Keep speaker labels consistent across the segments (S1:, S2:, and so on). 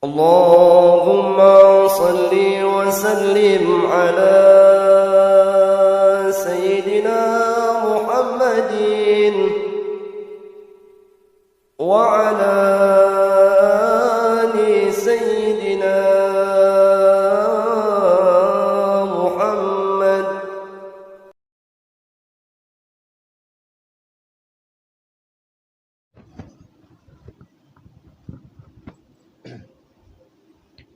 S1: اللهم صل وسلم على سيدنا محمد وعلى آل سيدنا محمد.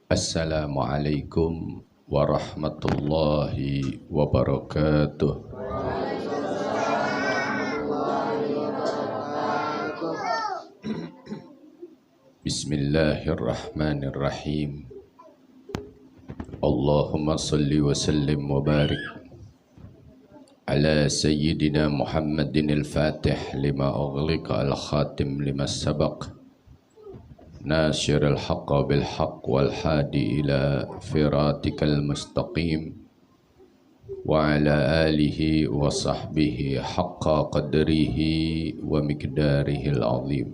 S2: Assalamualaikum warahmatullahi wabarakatuh. Bismillahirrahmanirrahim. Allahumma salli wa sallim wa barik ala sayyidina Muhammadin al-Fatih lima ughliqa al-khatim lima sabaq ناصر الحق بالحق والهادي إلى صراطك المستقيم وعلى آله وصحبه حق قدره ومقداره العظيم.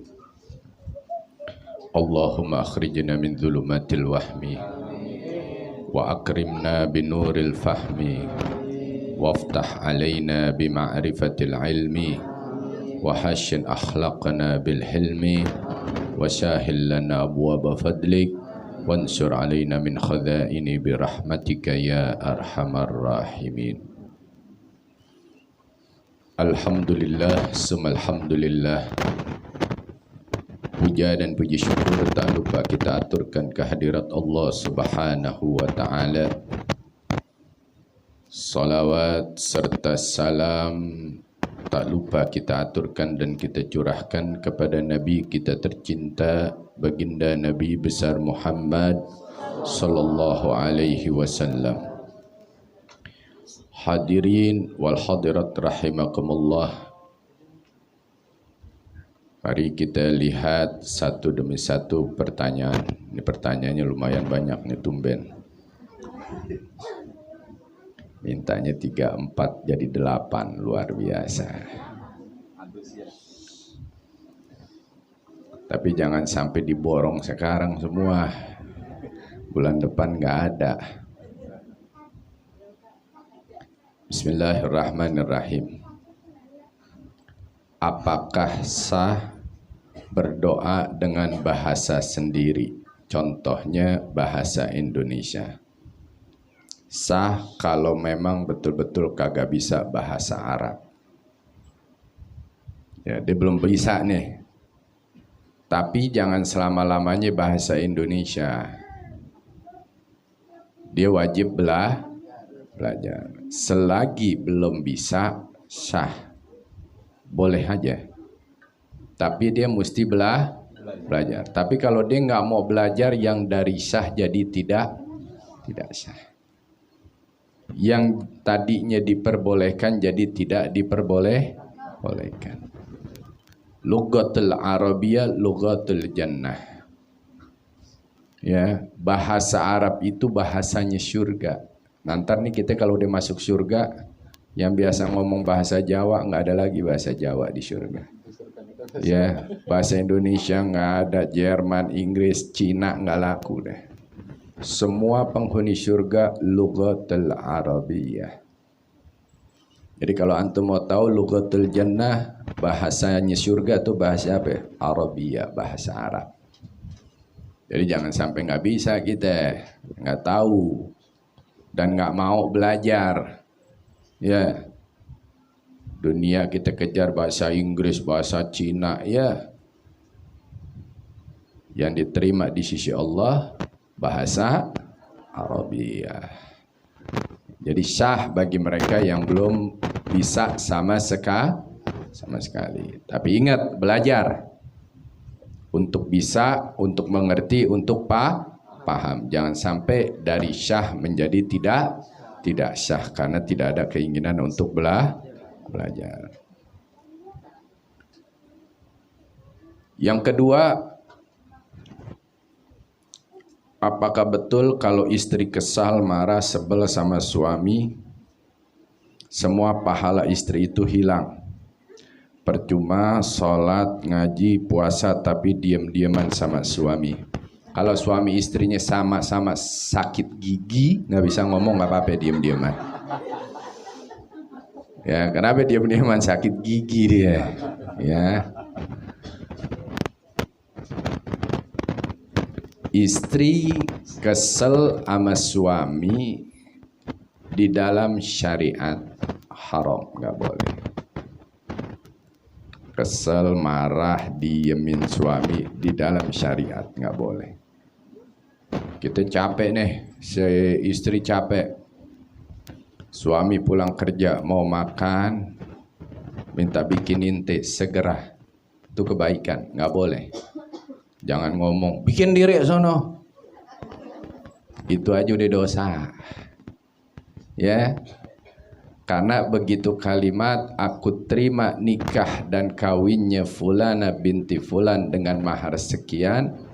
S2: اللهم أخرجنا من ظلمات الوهم وأكرمنا بنور الفهم وافتح علينا بمعرفة العلم وحسن أخلاقنا بالحلم وسهل لنا أبواب فضلك وانصر علينا من خزائن برحمتك يا أرحم الراحمين. Alhamdulillah, summa alhamdulillah. Puja dan puji syukur tak lupa kita aturkan kehadirat Allah Subhanahu wa Ta'ala. Salawat serta salam tak lupa kita aturkan dan kita curahkan kepada Nabi kita tercinta, baginda Nabi besar Muhammad sallallahu alaihi wasallam. Hadirin wal hadirat rahimakumullah. Mari kita lihat satu demi satu pertanyaan. Ini pertanyaannya lumayan banyak nih, tumben. Mintanya 3, 4 jadi 8, luar biasa. Tapi jangan sampai diborong sekarang semua. Bulan depan nggak ada. Bismillahirrahmanirrahim. Apakah sah berdoa dengan bahasa sendiri? Contohnya bahasa Indonesia. Sah kalau memang betul-betul kagak bisa bahasa Arab. Ya, dia belum bisa nih. Tapi jangan selama-lamanya bahasa Indonesia. Dia wajib belajar. Selagi belum bisa, sah. Boleh aja. Tapi dia mesti belajar. Tapi kalau dia nggak mau belajar, yang dari sah jadi tidak sah. Yang tadinya diperbolehkan jadi tidak diperbolehkan. Lughatul Arabiyyah lughatul jannah. Ya, bahasa Arab itu bahasanya surga. Nanti nih kita kalau udah masuk surga, yang biasa ngomong bahasa Jawa nggak ada lagi bahasa Jawa di surga. Ya, bahasa Indonesia nggak ada, Jerman, Inggris, Cina nggak laku deh. Semua penghuni surga lughatul Arabiyyah. Jadi kalau antum mau tahu lughatul jannah, bahasanya surga tuh bahasa apa? Arabiyyah, bahasa Arab. Jadi jangan sampai nggak bisa kita, nggak tahu dan nggak mau belajar. Ya, dunia kita kejar bahasa Inggris, bahasa Cina, ya. Yang diterima di sisi Allah bahasa Arabiah. Jadi sah bagi mereka yang belum bisa sama sekali. Tapi ingat, belajar untuk bisa, untuk mengerti, untuk paham. Jangan sampai dari sah menjadi tidak sah karena tidak ada keinginan untuk belajar. Yang kedua, apakah betul kalau istri kesal, marah, sebel sama suami, semua pahala istri itu hilang? Percuma sholat, ngaji, puasa, tapi diam-diaman sama suami. Kalau suami istrinya sama-sama sakit gigi, nggak bisa ngomong, nggak apa-apa, diem-dieman. Ya, kenapa diem-dieman? Sakit gigi dia. Ya. Istri kesel sama suami di dalam syariat haram, nggak boleh. Kesel, marah, diemin suami di dalam syariat nggak boleh. Kita capek nih, si istri capek, suami pulang kerja mau makan, minta bikinin teh segera, itu kebaikan, nggak boleh. Jangan ngomong bikin diri sono, itu aja udah dosa, ya. Karena begitu kalimat aku terima nikah dan kawinnya Fulana binti Fulan dengan mahar sekian,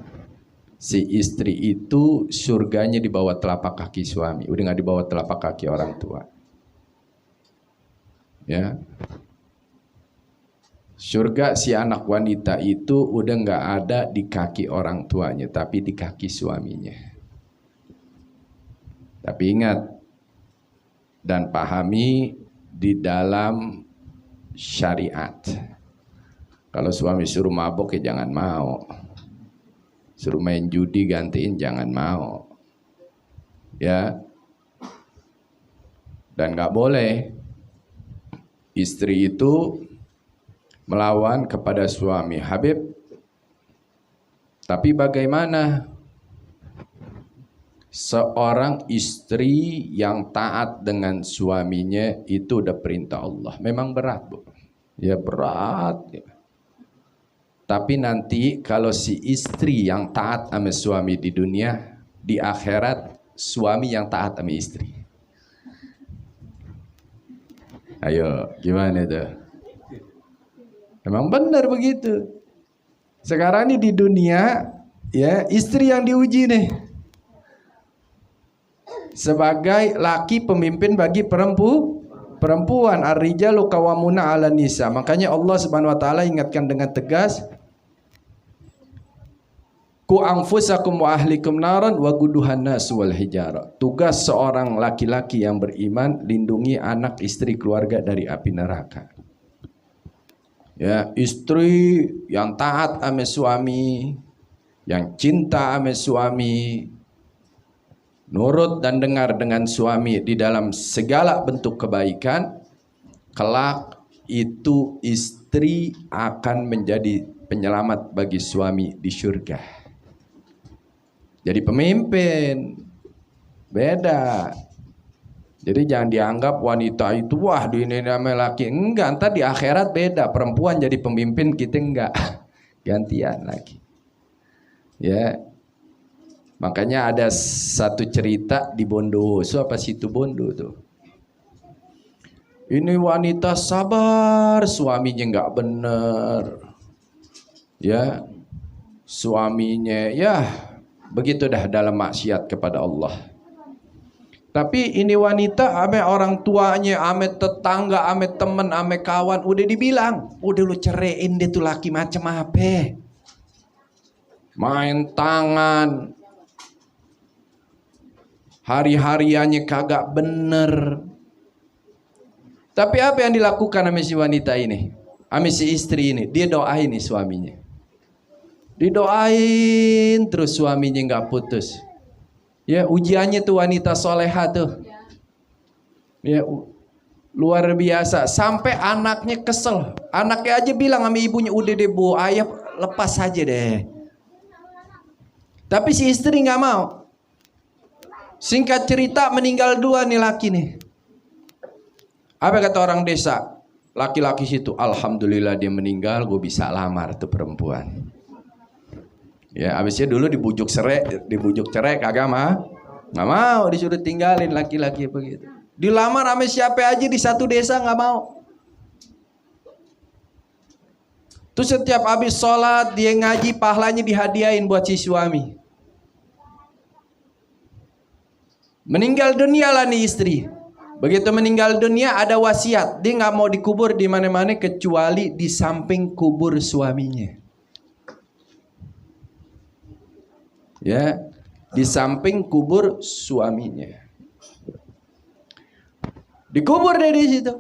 S2: si istri itu surganya di bawah telapak kaki suami, udah nggak di bawah telapak kaki orang tua. Ya, surga si anak wanita itu udah nggak ada di kaki orang tuanya, tapi di kaki suaminya. Tapi ingat dan pahami di dalam syariat. Kalau suami suruh mabok ya jangan mau. Suruh main judi gantiin jangan mau. Ya. Dan nggak boleh istri itu melawan kepada suami. Habib, tapi bagaimana seorang istri yang taat dengan suaminya itu udah perintah Allah? Memang berat, Bu. Ya berat. Ya. Tapi nanti kalau si istri yang taat sama suami di dunia, di akhirat suami yang taat sama istri. Ayo, gimana itu? Memang benar begitu. Sekarang ini di dunia, ya istri yang diuji nih. Sebagai laki pemimpin bagi perempuan, ar-rijalu qawwamuna 'alan nisa. Makanya Allah Subhanahu wa taala ingatkan dengan tegas, ku anfusakum wa ahlikum naran wa quduhan nas wal hijara. Tugas seorang laki-laki yang beriman lindungi anak, istri, keluarga dari api neraka. Ya, istri yang taat sama suami, yang cinta sama suami, nurut dan dengar dengan suami di dalam segala bentuk kebaikan, kelak itu istri akan menjadi penyelamat bagi suami di surga. Jadi pemimpin beda. Jadi jangan dianggap wanita itu wah di ini namanya laki. Enggak, ntar di akhirat beda. Perempuan jadi pemimpin, kita enggak. Gantian lagi. Ya. Makanya ada satu cerita di Bondowoso apa situ Bondo tuh. Ini wanita sabar, suaminya nggak bener, ya suaminya ya begitu dah dalam maksiat kepada Allah. Tapi ini wanita ame orang tuanya, ame tetangga, ame temen, ame kawan udah dibilang, udah lu ceraiin dia tuh laki macam apa? Main tangan. Hari-hariannya kagak bener. Tapi apa yang dilakukan sama si wanita ini? Sama si istri ini? Dia doain nih suaminya. Didoain terus suaminya gak putus. Ya ujiannya tuh wanita soleha tuh. Ya luar biasa. Sampai anaknya kesel. Anaknya aja bilang sama ibunya, udah deh bu, ayah lepas aja deh. Tapi si istri gak mau. Singkat cerita meninggal dua nih laki nih. Apa kata orang desa? Laki-laki situ, alhamdulillah dia meninggal, gue bisa lamar tuh perempuan. Ya abisnya dulu dibujuk cerai kagak mah. Nggak mau, disuruh tinggalin laki-laki begitu. Dilamar sama siapa aja di satu desa nggak mau. Terus setiap habis sholat dia ngaji, pahalanya dihadiahin buat si suami. Meninggal dunia lah nih istri. Begitu meninggal dunia ada wasiat, dia nggak mau dikubur di mana-mana kecuali di samping kubur suaminya. Ya, di samping kubur suaminya. Dikubur deh di situ.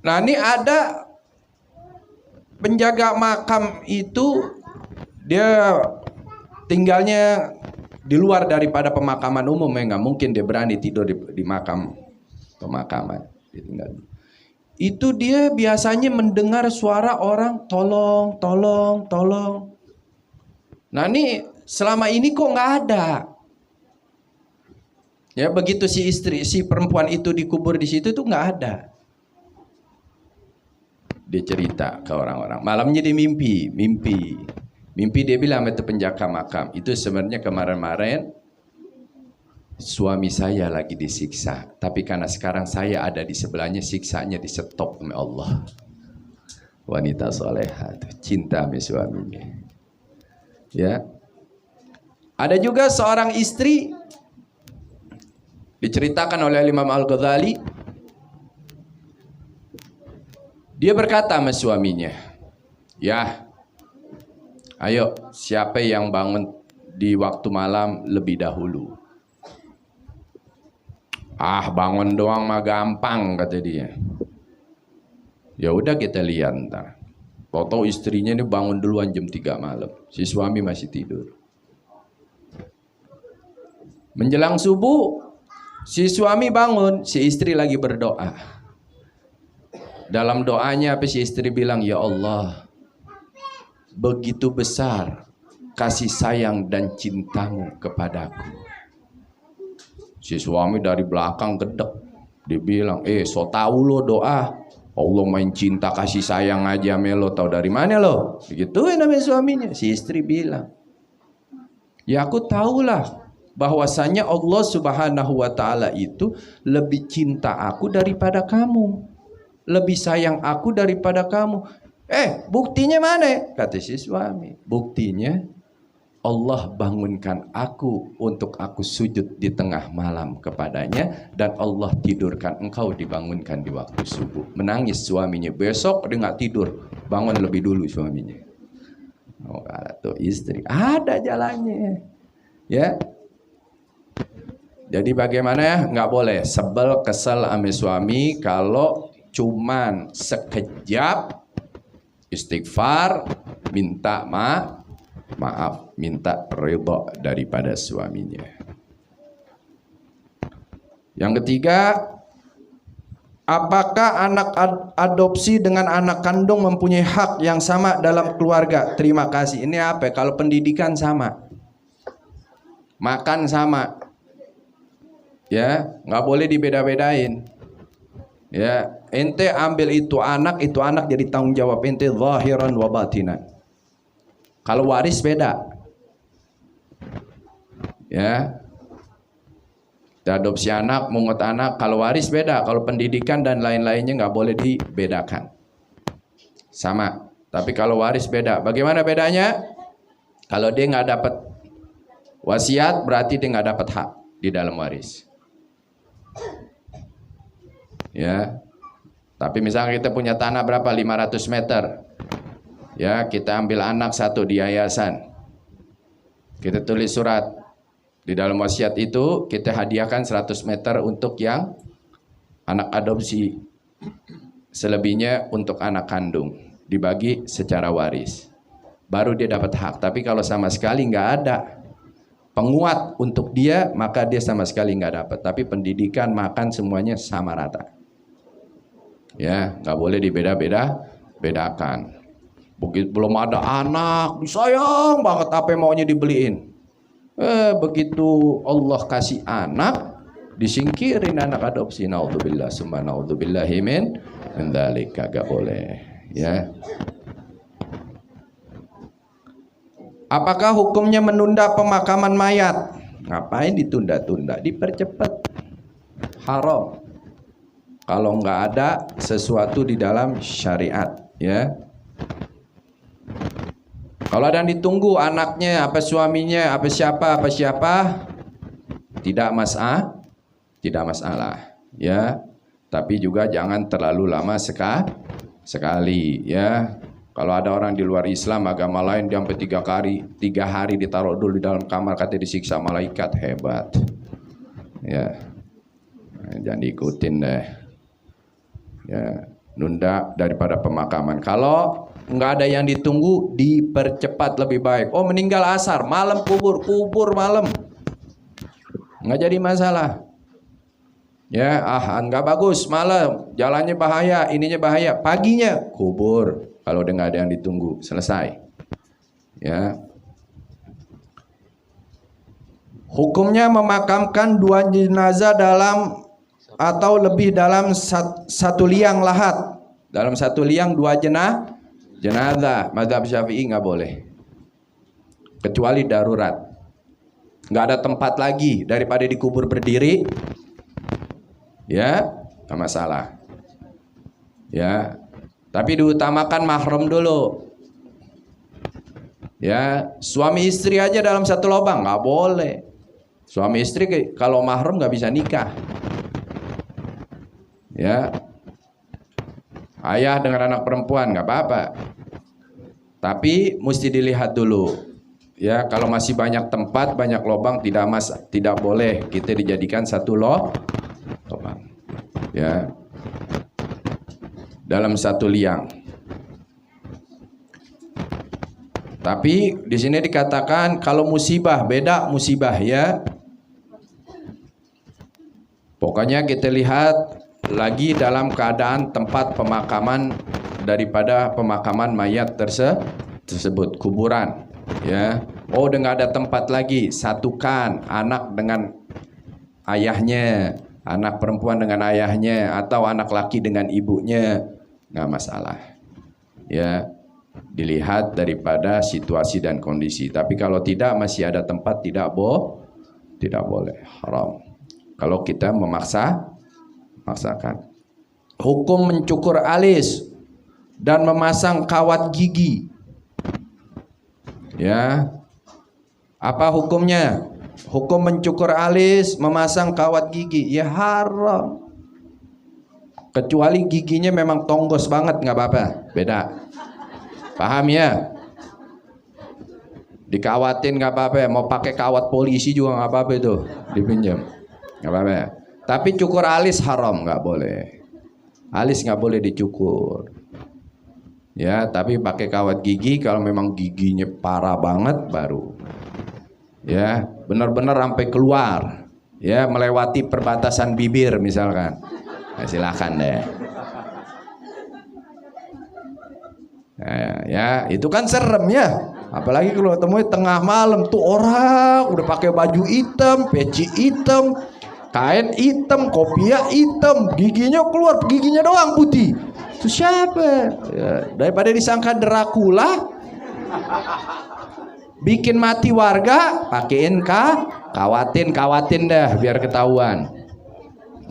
S2: Nah, ini ada penjaga makam itu, dia tinggalnya di luar daripada pemakaman umum, ya nggak mungkin dia berani tidur di makam pemakaman. Dia tinggal. Itu dia biasanya mendengar suara orang tolong, tolong, tolong. Nah ini selama ini kok nggak ada. Ya begitu si perempuan itu dikubur di situ tuh nggak ada. Dia cerita ke orang-orang. Malamnya dia mimpi dia bilang itu penjaga makam. Itu sebenarnya kemarin-kemarin suami saya lagi disiksa, tapi karena sekarang saya ada di sebelahnya, siksanya di stop oleh Allah. Wanita soleha, cinta sama suaminya. Ya, ada juga seorang istri diceritakan oleh Imam Al-Ghazali. Dia berkata sama suaminya, ya, ayo siapa yang bangun di waktu malam lebih dahulu? Ah, bangun doang mah gampang, kata dia. Ya udah kita lihat ntar. Tahu istrinya ini bangun duluan jam 3 malam. Si suami masih tidur. Menjelang subuh, si suami bangun, si istri lagi berdoa. Dalam doanya apa si istri bilang, ya Allah, begitu besar kasih sayang dan cintamu kepadaku. Si suami dari belakang gedek. Dia bilang, so tau lo doa. Allah main cinta kasih sayang aja melo, tau dari mana lo? Begituin namanya suaminya. Si istri bilang, ya aku tahulah bahwasanya Allah Subhanahu wa Ta'ala itu lebih cinta aku daripada kamu, lebih sayang aku daripada kamu. Buktinya mana? Kata si suami, buktinya Allah bangunkan aku untuk aku sujud di tengah malam kepadanya, dan Allah tidurkan engkau dibangunkan di waktu subuh. Menangis suaminya. Besok dia nggak tidur, bangun lebih dulu suaminya. Oh, tuh istri ada jalannya, ya. Jadi bagaimana ya? Nggak boleh sebel kesel sama suami kalau cuman sekejap istighfar, minta maaf, minta ridha daripada suaminya. Yang ketiga, apakah anak adopsi dengan anak kandung mempunyai hak yang sama dalam keluarga? Terima kasih. Ini apa? Kalau pendidikan sama, makan sama, ya nggak boleh dibeda-bedain. Ya, ente ambil itu anak jadi tanggung jawab ente zahiran wa batinan. Kalau waris beda. Ya. Kita adopsi anak, mungut anak, kalau waris beda, kalau pendidikan dan lain-lainnya nggak boleh dibedakan. Sama. Tapi kalau waris beda. Bagaimana bedanya? Kalau dia nggak dapat wasiat, berarti dia nggak dapat hak di dalam waris. Ya. Tapi misalnya kita punya tanah berapa? 500 meter. Ya, kita ambil anak satu di yayasan. Kita tulis surat. Di dalam wasiat itu kita hadiahkan 100 meter untuk yang anak adopsi. Selebihnya untuk anak kandung. Dibagi secara waris. Baru dia dapat hak. Tapi kalau sama sekali nggak ada penguat untuk dia, maka dia sama sekali nggak dapat. Tapi pendidikan, makan semuanya sama rata. Ya, nggak boleh bedakan. Begitu belum ada anak, disayang banget, apa maunya dibeliin. Begitu Allah kasih anak, disingkirin anak adopsi. Naudzubillah, summa naudzubillahi min dzalik, kagak boleh. Ya. Apakah hukumnya menunda pemakaman mayat? Ngapain ditunda-tunda? Dipercepat. Haram. Kalau nggak ada sesuatu di dalam syariat, ya. Kalau ada yang ditunggu anaknya, apa suaminya, apa siapa, tidak masalah, ya. Tapi juga jangan terlalu lama sekali, ya. Kalau ada orang di luar Islam, agama lain, dia sampai 3 hari ditaruh dulu di dalam kamar, katanya disiksa malaikat. Hebat. Ya, jangan diikutin deh. Ya, nunda daripada pemakaman. Kalau nggak ada yang ditunggu, dipercepat lebih baik. Oh, meninggal asar, malam kubur malam, nggak jadi masalah. Ya, nggak bagus malam, jalannya bahaya, ininya bahaya. Paginya kubur. Kalau udah nggak ada yang ditunggu, selesai. Ya. Hukumnya memakamkan 2 jenazah dalam atau lebih dalam 1 liang lahat. Dalam 1 liang 2 jenazah. Mazhab Syafi'i nggak boleh. Kecuali darurat. Nggak ada tempat lagi daripada dikubur berdiri. Ya, nggak masalah. Ya, tapi diutamakan mahram dulu. Ya, suami istri aja dalam 1 lubang nggak boleh. Suami istri kalau mahram nggak bisa nikah. Ya, ayah dengan anak perempuan nggak apa-apa. Tapi mesti dilihat dulu. Ya, kalau masih banyak tempat, banyak lubang, tidak boleh kita dijadikan 1 lubang. Ya, dalam 1 liang. Tapi di sini dikatakan kalau musibah, beda musibah ya. Pokoknya kita lihat lagi dalam keadaan tempat pemakaman daripada pemakaman mayat tersebut, kuburan. Ya, udah nggak ada tempat lagi, satukan anak dengan ayahnya, anak perempuan dengan ayahnya, atau anak laki dengan ibunya, nggak masalah. Ya, dilihat daripada situasi dan kondisi. Tapi kalau tidak, masih ada tempat, tidak boleh, haram. Kalau kita memaksakan. Hukum mencukur alis dan memasang kawat gigi. Ya, apa hukumnya? Hukum mencukur alis, memasang kawat gigi, ya haram. Kecuali giginya memang tonggos banget, nggak apa-apa, beda. Paham ya? Dikawatin nggak apa-apa, mau pakai kawat polisi juga nggak apa-apa itu, dipinjam, nggak apa-apa. Tapi cukur alis haram, nggak boleh. Alis nggak boleh dicukur. Ya, tapi pakai kawat gigi kalau memang giginya parah banget baru. Ya, benar-benar sampai keluar. Ya, melewati perbatasan bibir misalkan. Nah, silakan deh. Ya, itu kan serem ya. Apalagi kalau ketemu tengah malam tuh orang udah pakai baju hitam, peci hitam, kain hitam, kopiah hitam, giginya keluar, giginya doang putih. Itu siapa? Ya, daripada disangka Dracula, bikin mati warga, pakein kawatin dah biar ketahuan.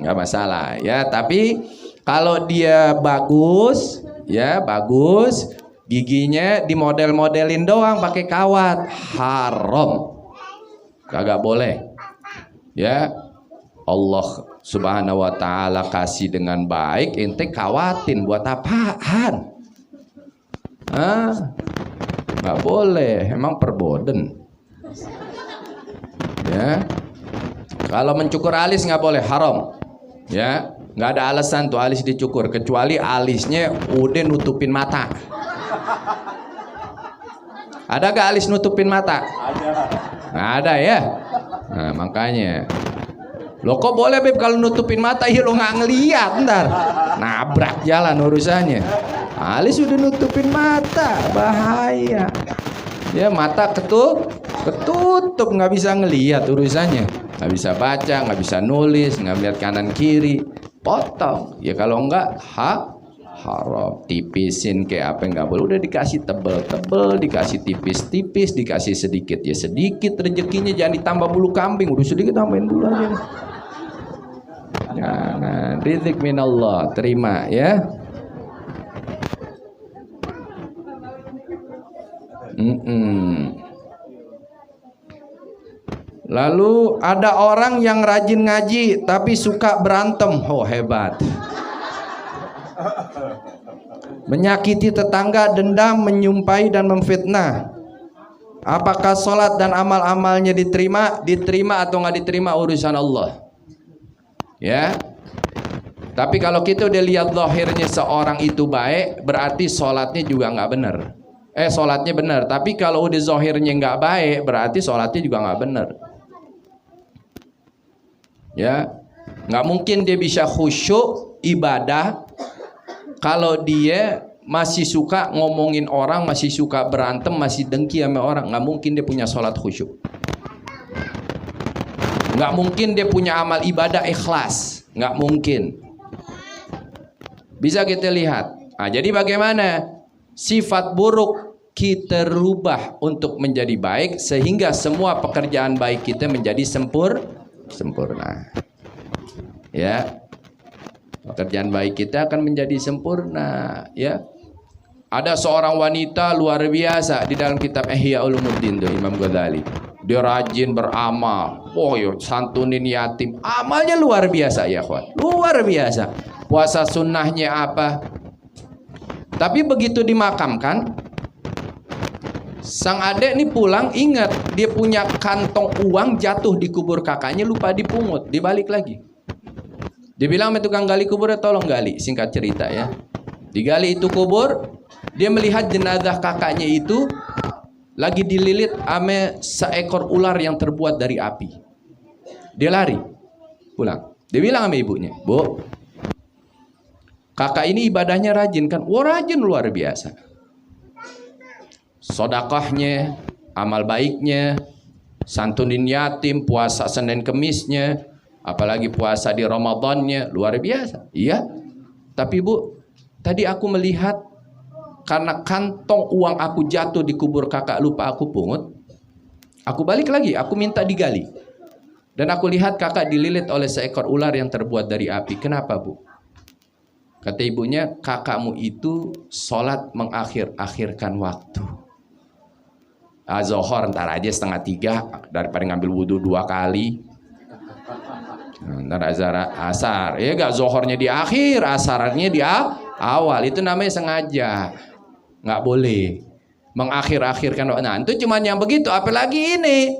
S2: Nggak masalah ya, tapi kalau dia bagus, ya bagus, giginya dimodel-modelin doang pakai kawat, haram. Kagak boleh. Ya, Allah Subhanahu wa ta'ala kasih dengan baik, ente kawatin buat apaan? Nggak boleh, emang perboden. Ya, kalau mencukur alis nggak boleh, haram. Ya, nggak ada alasan tuh alis dicukur, kecuali alisnya udah nutupin mata. Ada gak alis nutupin mata? Nggak ada ya. Nah, makanya. Lo kok boleh Beb kalau nutupin mata, ya lo nggak ngeliat ntar nabrak jalan urusannya. Alis udah nutupin mata, bahaya. Ya, mata ketutup nggak bisa ngeliat urusannya, nggak bisa baca, nggak bisa nulis, nggak lihat kanan kiri, potong. Ya kalau nggak haram. Tipisin kayak apa, nggak boleh. Udah dikasih tebel, dikasih tipis, dikasih sedikit ya sedikit, rezekinya jangan ditambah bulu kambing, udah sedikit tambahin bulu aja. Jangan, rizq minallah, terima ya. Lalu ada orang yang rajin ngaji tapi suka berantem. Oh, hebat. Menyakiti tetangga, dendam, menyumpai dan memfitnah. Apakah sholat dan amal-amalnya diterima? Diterima atau nggak diterima urusan Allah. Ya. Tapi kalau kita udah lihat zahirnya seorang itu baik, berarti sholatnya juga nggak benar. Sholatnya benar. Tapi kalau udah zahirnya nggak baik, berarti sholatnya juga nggak benar. Ya, nggak mungkin dia bisa khusyuk ibadah kalau dia masih suka ngomongin orang, masih suka berantem, masih dengki sama orang. Nggak mungkin dia punya sholat khusyuk. Nggak mungkin dia punya amal ibadah ikhlas. Nggak mungkin. Bisa kita lihat. Nah, jadi bagaimana sifat buruk kita rubah untuk menjadi baik sehingga semua pekerjaan baik kita menjadi sempurna. Ya. Pekerjaan baik kita akan menjadi sempurna, ya. Ada seorang wanita luar biasa di dalam kitab Ihya Ulumuddin tuh Imam Ghazali. Dia rajin beramal. Santunin yatim. Amalnya luar biasa ya, kawan. Luar biasa. Puasa sunnahnya apa? Tapi begitu dimakamkan, sang adek nih pulang ingat dia punya kantong uang jatuh di kubur kakaknya, lupa dipungut, dibalik lagi. Dia bilang sama tukang gali kubur, tolong gali, singkat cerita ya. Digali itu kubur, dia melihat jenazah kakaknya itu lagi dililit sama seekor ular yang terbuat dari api. Dia lari pulang. Dia bilang sama ibunya, "Bu, kakak ini ibadahnya rajin kan?" "Wah, rajin luar biasa. Sedekahnya, amal baiknya, santunin yatim, puasa Senin Kemisnya, apalagi puasa di Ramadannya, luar biasa." "Iya, tapi Bu, tadi aku melihat karena kantong uang aku jatuh di kubur kakak, lupa aku pungut. Aku balik lagi, aku minta digali. Dan aku lihat kakak dililit oleh seekor ular yang terbuat dari api. Kenapa, Bu?" Kata ibunya, "Kakakmu itu sholat mengakhir-akhirkan waktu. Zohor ntar aja 2:30 daripada ngambil wudhu 2 kali. Ntar asar, ya gak, zohornya di akhir, asarnya di awal. Itu namanya sengaja. Nggak boleh mengakhir-akhirkan. Nah, itu cuman yang begitu. Apalagi ini,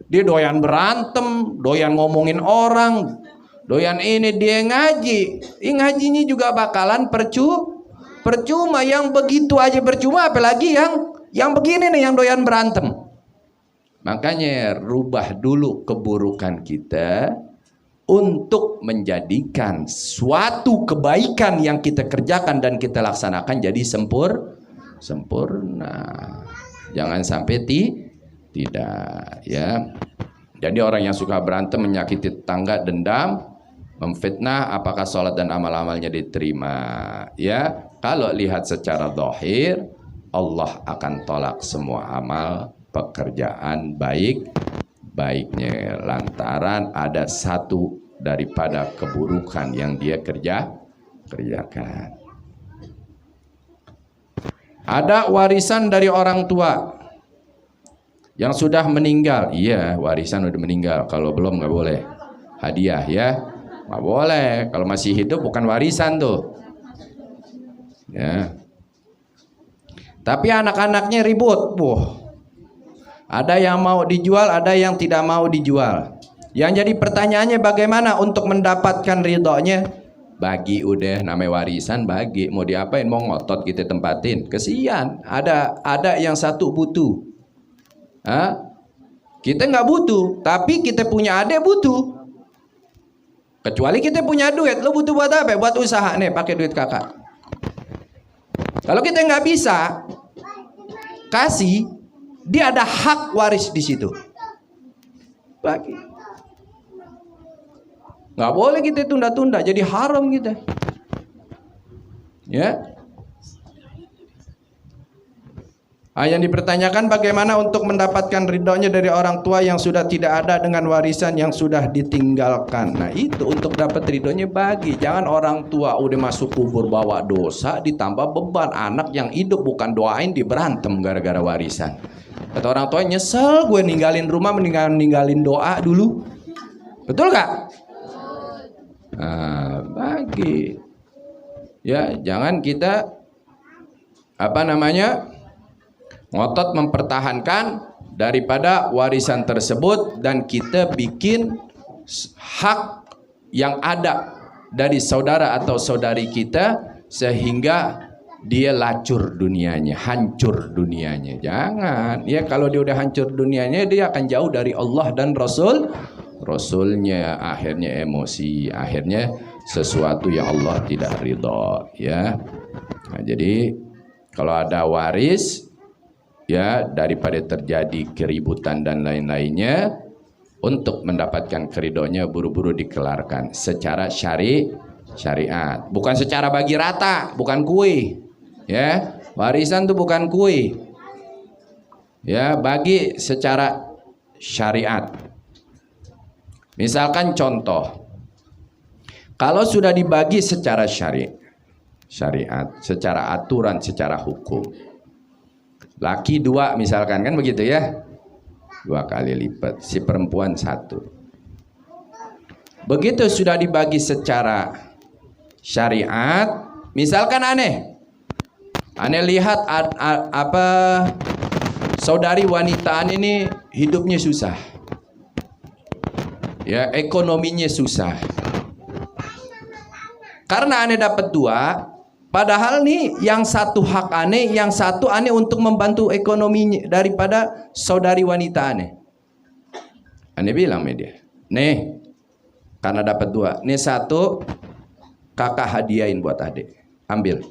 S2: dia doyan berantem, doyan ngomongin orang, doyan ini, dia ngaji. Ngajinya juga bakalan percuma. Yang begitu aja percuma, apalagi yang begini nih, yang doyan berantem. Makanya rubah dulu keburukan kita untuk menjadikan suatu kebaikan yang kita kerjakan dan kita laksanakan jadi sempurna. Jangan sampai tidak, ya. Jadi orang yang suka berantem, menyakiti tetangga, dendam, memfitnah, apakah sholat dan amal-amalnya diterima? Ya, kalau lihat secara zahir, Allah akan tolak semua amal pekerjaan baiknya lantaran ada satu daripada keburukan yang dia kerjakan. Ada warisan dari orang tua yang sudah meninggal. Iya, warisan udah meninggal. Kalau belum nggak boleh. Hadiah ya, nggak boleh. Kalau masih hidup bukan warisan tuh. Ya. Tapi anak-anaknya ribut. Ada yang mau dijual, ada yang tidak mau dijual. Yang jadi pertanyaannya bagaimana untuk mendapatkan ridhonya? Bagi udah, namanya warisan bagi. Mau diapain? Mau ngotot kita tempatin? Kesian. Ada yang satu butuh. Kita nggak butuh, tapi kita punya adik butuh. Kecuali kita punya duit, lo butuh buat apa? Buat usaha nih, pakai duit kakak. Kalau kita nggak bisa kasih, dia ada hak waris di situ. Bagi. Nggak boleh kita tunda-tunda, jadi haram kita. Ya. Yang dipertanyakan bagaimana untuk mendapatkan ridhonya dari orang tua yang sudah tidak ada dengan warisan yang sudah ditinggalkan. Nah itu untuk dapat ridhonya bagi. Jangan orang tua udah masuk kubur bawa dosa ditambah beban. Anak yang hidup bukan doain di berantem gara-gara warisan. Kata orang tua, nyesel gue ninggalin rumah ninggalin doa dulu. Betul gak? Bagi. Ya, jangan kita ngotot mempertahankan daripada warisan tersebut, dan kita bikin hak yang ada dari saudara atau saudari kita sehingga dia lacur dunianya, hancur dunianya. Jangan. Ya, kalau dia udah hancur dunianya, dia akan jauh dari Allah dan Rasulnya, akhirnya emosi, akhirnya sesuatu yang Allah tidak ridha, ya. Nah, jadi kalau ada waris, ya, daripada terjadi keributan dan lain-lainnya, untuk mendapatkan keridhonya buru-buru dikelarkan secara syariat, bukan secara bagi rata, bukan kue, ya. Warisan itu bukan kue, ya, bagi secara syariat. Misalkan contoh, kalau sudah dibagi secara syariat, secara aturan, secara hukum, laki 2 misalkan, kan begitu ya, 2 kali lipat, si perempuan 1. Begitu sudah dibagi secara syariat, misalkan aneh lihat saudari wanita aneh ini hidupnya susah, ya, ekonominya susah. Karena aneh dapat 2, padahal nih yang satu hak aneh, yang satu aneh untuk membantu ekonomi daripada saudari wanita aneh. Aneh bilang sama dia, nih, karena dapat 2, nih 1 kakak hadiahin buat adik, ambil,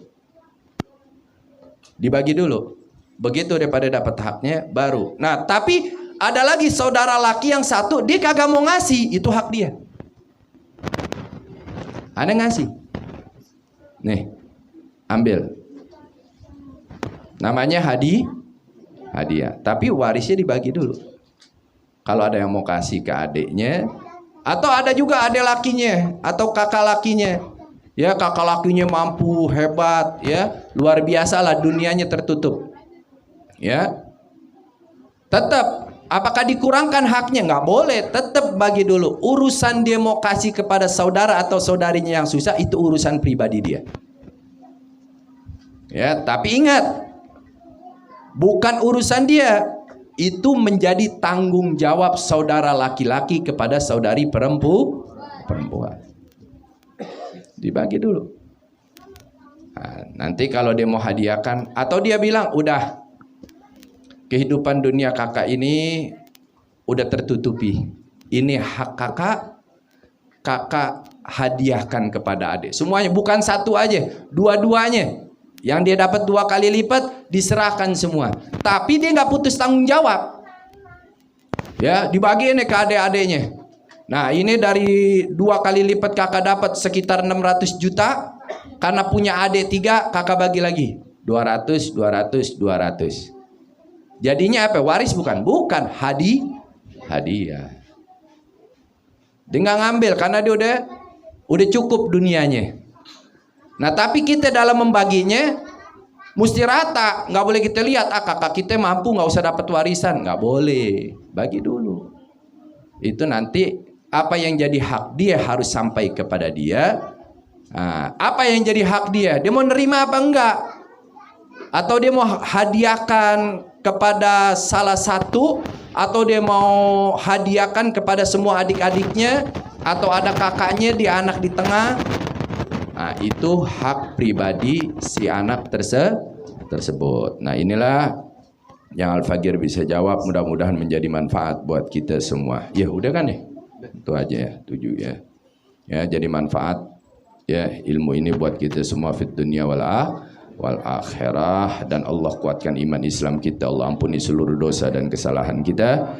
S2: dibagi dulu. Begitu daripada dapat haknya baru. Nah, tapi ada lagi saudara laki yang 1, dia kagak mau ngasih, itu hak dia. Aneh ngasih, nih, ambil, namanya hadiah, tapi warisnya dibagi dulu. Kalau ada yang mau kasih ke adiknya, atau ada juga adik lakinya atau kakak lakinya, ya, kakak lakinya mampu, hebat, ya, luar biasa lah, dunianya tertutup, ya, tetap apakah dikurangkan haknya? Nggak boleh, tetap bagi dulu. Urusan dia mau kasih kepada saudara atau saudarinya yang susah, itu urusan pribadi dia. Ya, tapi ingat, bukan urusan dia, itu menjadi tanggung jawab saudara laki-laki kepada saudari perempuan. Dibagi dulu. Nah, nanti kalau dia mau hadiahkan, atau dia bilang, udah, kehidupan dunia kakak ini udah tertutupi, ini hak kakak hadiahkan kepada adik. Semuanya, bukan 1 aja, dua-duanya. Yang dia dapat 2 kali lipat, diserahkan semua. Tapi dia nggak putus tanggung jawab. Ya, dibagi ini ke adik-adiknya. Nah, ini dari 2 kali lipat kakak dapat sekitar 600 juta. Karena punya adik 3, kakak bagi lagi 200. Jadinya apa? Waris bukan? Bukan, hadiah. Dia nggak ngambil karena dia udah cukup dunianya. Nah, tapi kita dalam membaginya mesti rata, nggak boleh kita lihat, kakak kita mampu nggak usah dapat warisan, nggak boleh, bagi dulu. Itu nanti apa yang jadi hak dia harus sampai kepada dia. Nah, apa yang jadi hak dia mau nerima apa enggak? Atau dia mau hadiahkan kepada salah satu, atau dia mau hadiahkan kepada semua adik-adiknya, atau ada kakaknya, dia anak di tengah. Nah, itu hak pribadi si anak tersebut. Nah, inilah yang Al-Fagir bisa jawab, mudah-mudahan menjadi manfaat buat kita semua. Ya, udah kan ya? Itu aja ya, 7 ya. Ya, jadi manfaat ya ilmu ini buat kita semua fid dunya wal akhirah, dan Allah kuatkan iman Islam kita, Allah ampuni seluruh dosa dan kesalahan kita.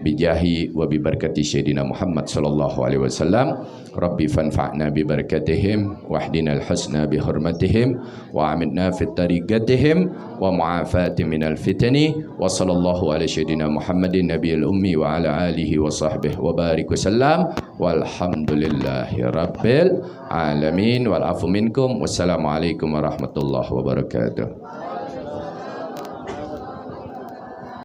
S2: Bijahi wa bibarakati Sayyidina Muhammad sallallahu alaihi wasallam. Rabbi fanfa'na bibarakatihim wahdinal husna bihurmatihim wa amidna fit tariqatihim wa mu'afati minal fitani wa sallallahu ala Sayyidina Muhammadin nabiyil ummi wa ala alihi wa sahbihi wa barik wasallam walhamdulillahi rabbil alamin wal afu minkum. Wassalamualaikum warahmatullahi wabarakatuh.